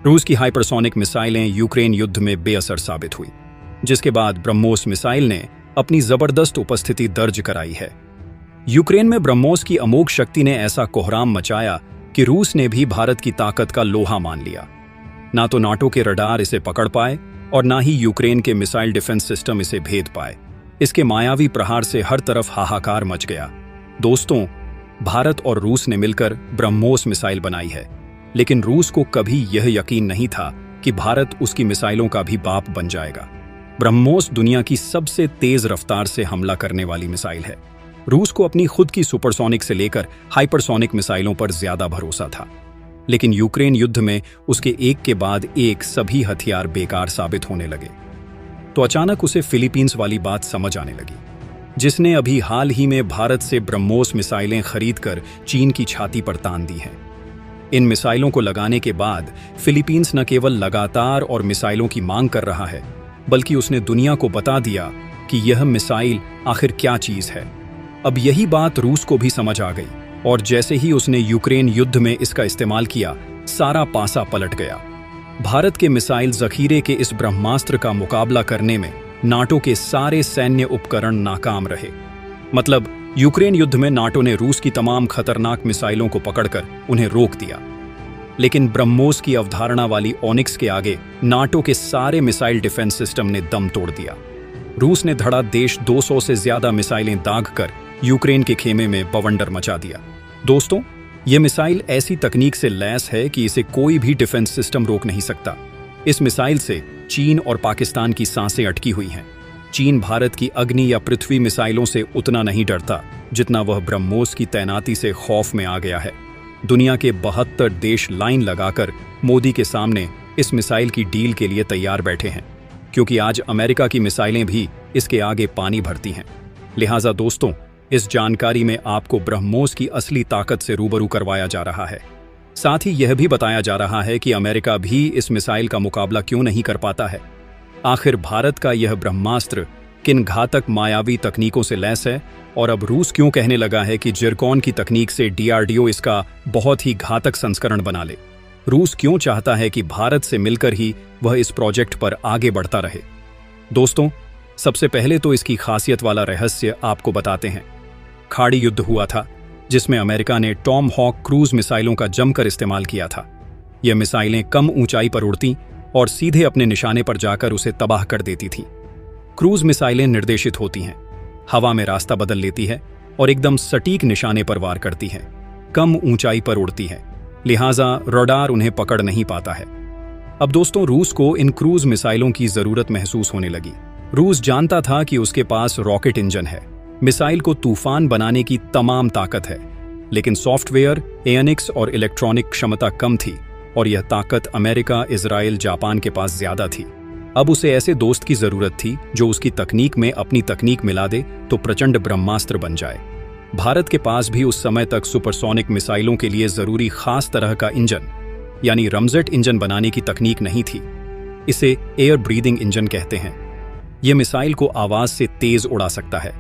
रूस की हाइपरसोनिक मिसाइलें यूक्रेन युद्ध में बेअसर साबित हुई, जिसके बाद ब्रह्मोस मिसाइल ने अपनी जबरदस्त उपस्थिति दर्ज कराई है। यूक्रेन में ब्रह्मोस की अमोघ शक्ति ने ऐसा कोहराम मचाया कि रूस ने भी भारत की ताकत का लोहा मान लिया। ना तो नाटो के रडार इसे पकड़ पाए और ना ही यूक्रेन के मिसाइल डिफेंस सिस्टम इसे भेद पाए। इसके मायावी प्रहार से हर तरफ हाहाकार मच गया। दोस्तों, भारत और रूस ने मिलकर ब्रह्मोस मिसाइल बनाई है, लेकिन रूस को कभी यह यकीन नहीं था कि भारत उसकी मिसाइलों का भी बाप बन जाएगा। ब्रह्मोस दुनिया की सबसे तेज रफ्तार से हमला करने वाली मिसाइल है। रूस को अपनी खुद की सुपरसोनिक से लेकर हाइपरसोनिक मिसाइलों पर ज्यादा भरोसा था, लेकिन यूक्रेन युद्ध में उसके एक के बाद एक सभी हथियार बेकार साबित होने लगे। तो अचानक उसे फिलीपींस वाली बात समझ आने लगी, जिसने अभी हाल ही में भारत से ब्रह्मोस मिसाइलें खरीदकर चीन की छाती पर तान दी हैं। इन मिसाइलों को लगाने के बाद फिलीपींस न केवल लगातार और मिसाइलों की मांग कर रहा है, बल्कि उसने दुनिया को बता दिया कि यह मिसाइल आखिर क्या चीज है। अब यही बात रूस को भी समझ आ गई, और जैसे ही उसने यूक्रेन युद्ध में इसका इस्तेमाल किया, सारा पासा पलट गया। भारत के मिसाइल जखीरे के इस ब्रह्मास्त्र का मुकाबला करने में नाटो के सारे सैन्य उपकरण नाकाम रहे। मतलब, यूक्रेन युद्ध में नाटो ने रूस की तमाम खतरनाक मिसाइलों को पकड़कर उन्हें रोक दिया, लेकिन ब्रह्मोस की अवधारणा वाली ओनिक्स के आगे नाटो के सारे मिसाइल डिफेंस सिस्टम ने दम तोड़ दिया। रूस ने धड़ाधड़ 200 से ज्यादा मिसाइलें दागकर यूक्रेन के खेमे में बवंडर मचा दिया। दोस्तों, यह मिसाइल ऐसी तकनीक से लैस है कि इसे कोई भी डिफेंस सिस्टम रोक नहीं सकता। इस मिसाइल से चीन और पाकिस्तान की सांसें अटकी हुई हैं। चीन भारत की अग्नि या पृथ्वी मिसाइलों से उतना नहीं डरता जितना वह ब्रह्मोस की तैनाती से खौफ में आ गया है। दुनिया के 72 देश लाइन लगाकर मोदी के सामने इस मिसाइल की डील के लिए तैयार बैठे हैं, क्योंकि आज अमेरिका की मिसाइलें भी इसके आगे पानी भरती हैं। लिहाजा दोस्तों, इस जानकारी में आपको ब्रह्मोस की असली ताकत से रूबरू करवाया जा रहा है। साथ ही यह भी बताया जा रहा है कि अमेरिका भी इस मिसाइल का मुकाबला क्यों नहीं कर पाता है। आखिर भारत का यह ब्रह्मास्त्र किन घातक मायावी तकनीकों से लैस है, और अब रूस क्यों कहने लगा है कि जिरकॉन की तकनीक से डीआरडीओ इसका बहुत ही घातक संस्करण बना ले। रूस क्यों चाहता है कि भारत से मिलकर ही वह इस प्रोजेक्ट पर आगे बढ़ता रहे। दोस्तों, सबसे पहले तो इसकी खासियत वाला रहस्य आपको बताते हैं। खाड़ी युद्ध हुआ था, जिसमें अमेरिका ने टॉम हॉक क्रूज मिसाइलों का जमकर इस्तेमाल किया था। यह मिसाइलें कम ऊंचाई पर उड़ती और सीधे अपने निशाने पर जाकर उसे तबाह कर देती थी। क्रूज मिसाइलें निर्देशित होती हैं, हवा में रास्ता बदल लेती है और एकदम सटीक निशाने पर वार करती है। कम ऊंचाई पर उड़ती है, लिहाजा रडार उन्हें पकड़ नहीं पाता है। अब दोस्तों, रूस को इन क्रूज मिसाइलों की जरूरत महसूस होने लगी। रूस जानता था कि उसके पास रॉकेट इंजन है, मिसाइल को तूफान बनाने की तमाम ताकत है, लेकिन सॉफ्टवेयर, एयनिक्स और इलेक्ट्रॉनिक क्षमता कम थी, और यह ताकत अमेरिका, इजराइल, जापान के पास ज्यादा थी। अब उसे ऐसे दोस्त की जरूरत थी जो उसकी तकनीक में अपनी तकनीक मिला दे तो प्रचंड ब्रह्मास्त्र बन जाए। भारत के पास भी उस समय तक सुपरसोनिक मिसाइलों के लिए जरूरी खास तरह का इंजन, यानी रमजेट इंजन बनाने की तकनीक नहीं थी। इसे एयर ब्रीदिंग इंजन कहते हैं। यह मिसाइल को आवाज से तेज उड़ा सकता है।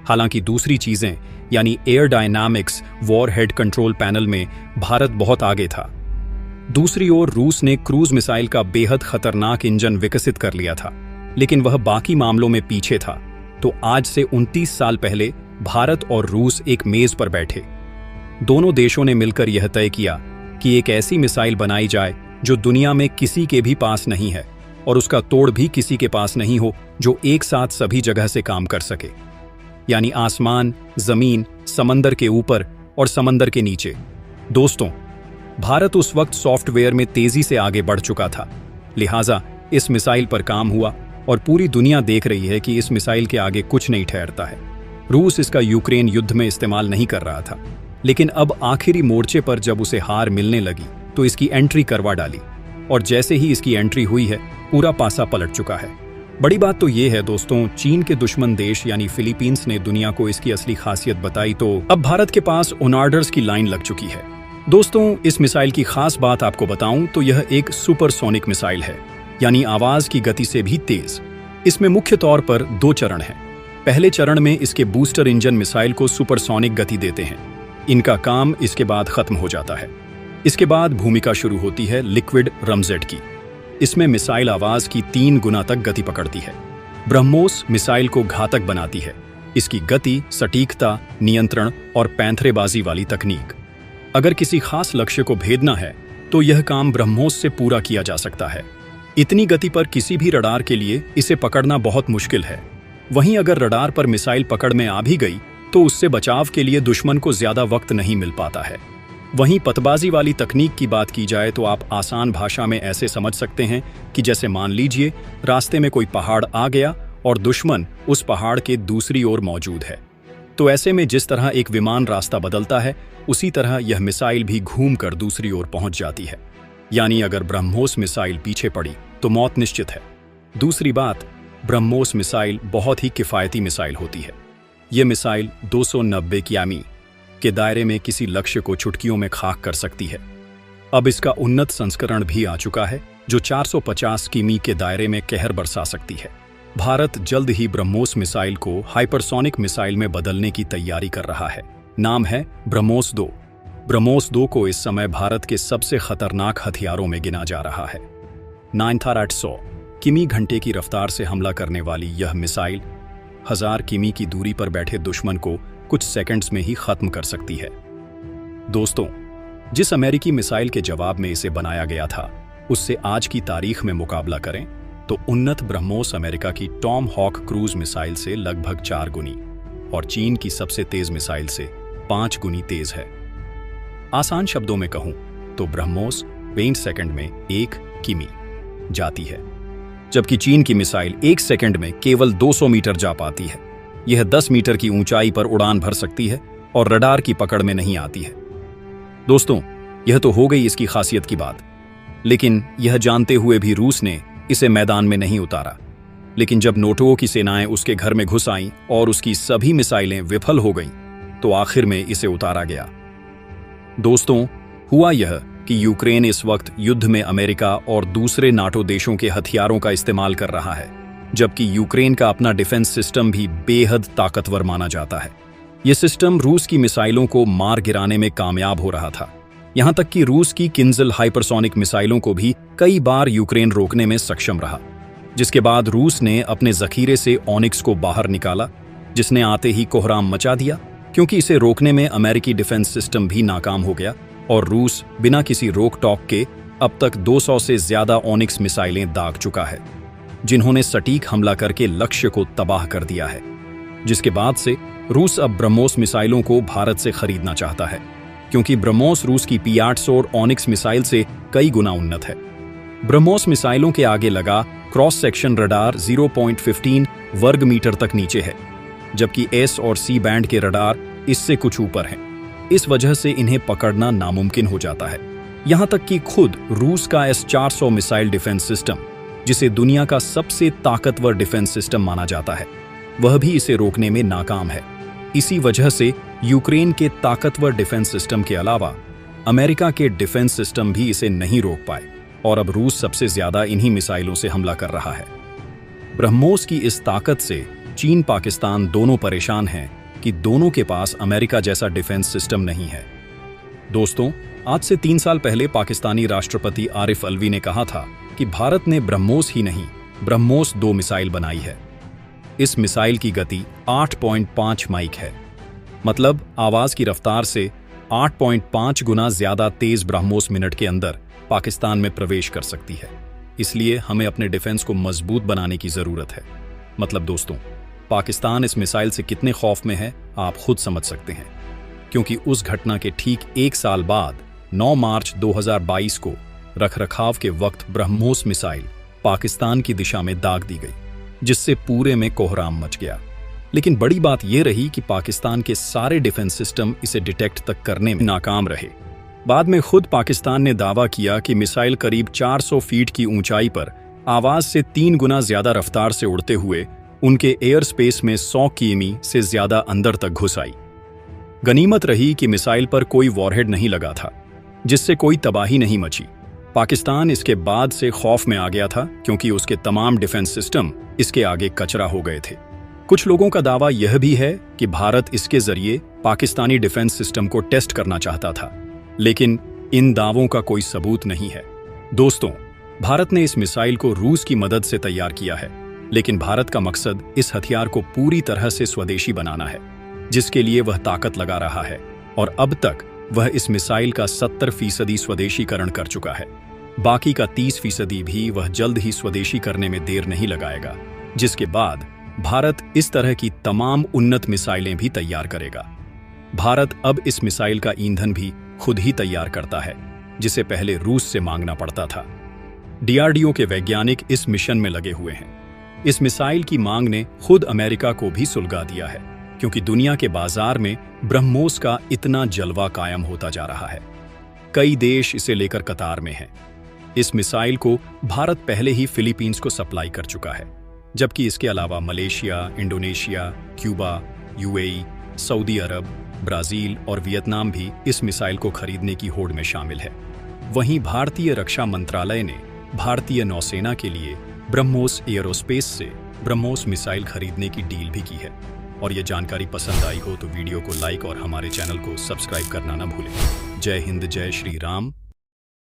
हालांकि दूसरी चीजें यानी air dynamics, warhead control panel में भारत बहुत आगे था। दूसरी ओर रूस ने क्रूज मिसाइल का बेहद खतरनाक इंजन विकसित कर लिया था, लेकिन वह बाकी मामलों में पीछे था। तो आज से 29 साल पहले भारत और रूस एक मेज पर बैठे। दोनों देशों ने मिलकर यह तय किया कि एक ऐसी मिसाइल बनाई जाए जो दुनिया में किसी के भी पास नहीं है, और उसका तोड़ भी किसी के पास नहीं हो, जो एक साथ सभी जगह से काम कर सके, यानी आसमान, जमीन, समंदर के ऊपर और समंदर के नीचे। दोस्तों, भारत उस वक्त सॉफ्टवेयर में तेजी से आगे बढ़ चुका था, लिहाजा इस मिसाइल पर काम हुआ और पूरी दुनिया देख रही है कि इस मिसाइल के आगे कुछ नहीं ठहरता है। रूस इसका यूक्रेन युद्ध में इस्तेमाल नहीं कर रहा था, लेकिन अब आखिरी मोर्चे पर जब उसे हार मिलने लगी तो इसकी एंट्री करवा डाली, और जैसे ही इसकी एंट्री हुई है, पूरा पासा पलट चुका है। बड़ी बात तो ये है दोस्तों, चीन के दुश्मन देश यानी फिलीपींस ने दुनिया को इसकी असली खासियत बताई, तो अब भारत के पास ओनार्डर्स की लाइन लग चुकी है। दोस्तों, इस मिसाइल की खास बात आपको बताऊं तो यह एक सुपरसोनिक मिसाइल है, यानी आवाज की गति से भी तेज। इसमें मुख्य तौर पर 2 चरण हैं। पहले चरण में इसके बूस्टर इंजन मिसाइल को सुपरसोनिक गति देते हैं। इनका काम इसके बाद खत्म हो जाता है। इसके बाद भूमिका शुरू होती है लिक्विड रमजेट की। इसमें मिसाइल आवाज की 3 गुना तक गति पकड़ती है। ब्रह्मोस मिसाइल को घातक बनाती है। इसकी गति, सटीकता, नियंत्रण और पैंथरेबाजी वाली तकनीक। अगर किसी खास लक्ष्य को भेदना है तो यह काम ब्रह्मोस से पूरा किया जा सकता है। इतनी गति पर किसी भी रडार के लिए इसे पकड़ना बहुत मुश्किल है। वहीं अगर रडार पर मिसाइल पकड़ में आ भी गई तो उससे बचाव के लिए दुश्मन को ज्यादा वक्त नहीं मिल पाता है। वहीं पतबाजी वाली तकनीक की बात की जाए तो आप आसान भाषा में ऐसे समझ सकते हैं कि जैसे मान लीजिए रास्ते में कोई पहाड़ आ गया और दुश्मन उस पहाड़ के दूसरी ओर मौजूद है, तो ऐसे में जिस तरह एक विमान रास्ता बदलता है उसी तरह यह मिसाइल भी घूमकर दूसरी ओर पहुंच जाती है। यानी अगर ब्रह्मोस मिसाइल पीछे पड़ी तो मौत निश्चित है। दूसरी बात, ब्रह्मोस मिसाइल बहुत ही किफायती मिसाइल होती है। यह मिसाइल 290 किमी के दायरे में किसी लक्ष्य को चुटकियों में खाक कर सकती है। अब इसका उन्नत संस्करण भी आ चुका है जो 450 किमी के दायरे में कहर बरसा सकती है। भारत जल्द ही ब्रह्मोस मिसाइल को हाइपरसोनिक मिसाइल में बदलने की तैयारी कर रहा है। नाम है ब्रह्मोस 2। ब्रह्मोस 2 को इस समय भारत के सबसे खतरनाक हथियारों में गिना जा रहा है। 9800 किमी घंटे की रफ्तार से हमला करने वाली यह मिसाइल 1000 किमी की दूरी पर बैठे दुश्मन को कुछ सेकंड्स में ही खत्म कर सकती है। दोस्तों, जिस अमेरिकी मिसाइल के जवाब में इसे बनाया गया था उससे आज की तारीख में मुकाबला करें तो उन्नत ब्रह्मोस अमेरिका की टॉम हॉक क्रूज मिसाइल से लगभग 4 गुनी और चीन की सबसे तेज मिसाइल से 5 गुनी तेज है। आसान शब्दों में कहूं तो ब्रह्मोस 20 सेकंड में 1 किमी जाती है, जबकि चीन की मिसाइल 1 सेकंड में केवल 200 मीटर जा पाती है। यह 10 मीटर की ऊंचाई पर उड़ान भर सकती है और रडार की पकड़ में नहीं आती है। दोस्तों, यह तो हो गई इसकी खासियत की बात, लेकिन यह जानते हुए भी रूस ने इसे मैदान में नहीं उतारा। लेकिन जब नोटो की सेनाएं उसके घर में घुस आईं और उसकी सभी मिसाइलें विफल हो गईं, तो आखिर में इसे उतारा गया। दोस्तों, हुआ यह कि यूक्रेन इस वक्त युद्ध में अमेरिका और दूसरे नाटो देशों के हथियारों का इस्तेमाल कर रहा है, जबकि यूक्रेन का अपना डिफेंस सिस्टम भी बेहद ताकतवर माना जाता है। यह सिस्टम रूस की मिसाइलों को मार गिराने में कामयाब हो रहा था। यहां तक कि रूस की किंजल हाइपरसोनिक मिसाइलों को भी कई बार यूक्रेन रोकने में सक्षम रहा, जिसके बाद रूस ने अपने जखीरे से ऑनिक्स को बाहर निकाला, जिसने आते ही कोहराम मचा दिया, क्योंकि इसे रोकने में अमेरिकी डिफेंस सिस्टम भी नाकाम हो गया और रूस बिना किसी रोक टोक के अब तक 200 से ज्यादा ऑनिक्स मिसाइलें दाग चुका है, जिन्होंने सटीक हमला करके लक्ष्य को तबाह कर दिया है। जिसके बाद से रूस अब ब्रह्मोस मिसाइलों को भारत से खरीदना चाहता है, क्योंकि ब्रह्मोस रूस की P-800 ऑनिक्स मिसाइल से कई गुना उन्नत है। ब्रह्मोस मिसाइलों के आगे लगा क्रॉस सेक्शन रडार 0.15 वर्ग मीटर तक नीचे है, जबकि S और C बैंड के रडार इससे कुछ ऊपर हैं। इस वजह से इन्हें पकड़ना नामुमकिन हो जाता है। यहां तक कि खुद रूस का S-400 मिसाइल डिफेंस सिस्टम, जिसे दुनिया का सबसे ताकतवर डिफेंस सिस्टम माना जाता है, वह भी इसे रोकने में नाकाम है। इसी वजह से यूक्रेन के ताकतवर डिफेंस सिस्टम के अलावा अमेरिका के डिफेंस सिस्टम भी इसे नहीं रोक पाए और अब रूस सबसे ज्यादा इन्हीं मिसाइलों से हमला कर रहा है। ब्रह्मोस की इस ताकत से चीन पाकिस्तान दोनों परेशान हैं कि दोनों के पास अमेरिका जैसा डिफेंस सिस्टम नहीं है। दोस्तों, आज से 3 साल पहले पाकिस्तानी राष्ट्रपति आरिफ अलवी ने कहा था कि भारत ने ब्रह्मोस ही नहीं, ब्रह्मोस 2 मिसाइल बनाई है। इस मिसाइल की गति 8.5 माइक है, मतलब आवाज की रफ्तार से 8.5 गुना ज्यादा तेज ब्रह्मोस मिनट के अंदर पाकिस्तान में प्रवेश कर सकती है। इसलिए हमें अपने डिफेंस को मजबूत बनाने की जरूरत है। मतलब दोस्तों, पाकिस्तान इस मिसाइल से कितने खौफ में है आप खुद समझ सकते हैं, क्योंकि उस घटना के ठीक 1 साल बाद 9 मार्च 2022 को रखरखाव के वक्त ब्रह्मोस मिसाइल पाकिस्तान की दिशा में दाग दी गई, जिससे पूरे में कोहराम मच गया। लेकिन बड़ी बात यह रही कि पाकिस्तान के सारे डिफेंस सिस्टम इसे डिटेक्ट तक करने में नाकाम रहे। बाद में खुद पाकिस्तान ने दावा किया कि मिसाइल करीब 400 फीट की ऊंचाई पर आवाज से 3 गुना ज्यादा रफ्तार से उड़ते हुए उनके एयर स्पेस में 100 किमी से ज्यादा अंदर तक घुस आई। गनीमत रही कि मिसाइल पर कोई वॉरहेड नहीं लगा था, जिससे कोई तबाही नहीं मची। पाकिस्तान इसके बाद से खौफ में आ गया था, क्योंकि उसके तमाम डिफेंस सिस्टम इसके आगे कचरा हो गए थे। कुछ लोगों का दावा यह भी है कि भारत इसके जरिए पाकिस्तानी डिफेंस सिस्टम को टेस्ट करना चाहता था, लेकिन इन दावों का कोई सबूत नहीं है। दोस्तों, भारत ने इस मिसाइल को रूस की मदद से तैयार किया है, लेकिन भारत का मकसद इस हथियार को पूरी तरह से स्वदेशी बनाना है, जिसके लिए वह ताकत लगा रहा है और अब तक वह इस मिसाइल का 70% स्वदेशीकरण कर चुका है। बाकी का 30% भी वह जल्द ही स्वदेशी करने में देर नहीं लगाएगा, जिसके बाद भारत इस तरह की तमाम उन्नत मिसाइलें भी तैयार करेगा। भारत अब इस मिसाइल का ईंधन भी खुद ही तैयार करता है, जिसे पहले रूस से मांगना पड़ता था। डीआरडीओ के वैज्ञानिक इस मिशन में लगे हुए हैं। इस मिसाइल की मांग ने खुद अमेरिका को भी सुलगा दिया है, क्योंकि दुनिया के बाजार में ब्रह्मोस का इतना जलवा कायम होता जा रहा है। कई देश इसे लेकर कतार में हैं। इस मिसाइल को भारत पहले ही फिलीपींस को सप्लाई कर चुका है, जबकि इसके अलावा Malaysia, Indonesia, Cuba, UAE, Saudi Arab, Brazil और वियतनाम भी इस मिसाइल को खरीदने की होड़ में शामिल है। वहीं भारतीय रक्षा मंत्रालय ने भारतीय नौसेना के लिए ब्रह्मोस एयरोस्पेस से ब्रह्मोस मिसाइल खरीदने की डील भी की है। और ये जानकारी पसंद आई हो तो वीडियो को लाइक और हमारे चैनल को सब्सक्राइब करना ना भूलें। जय हिंद, जय श्री राम।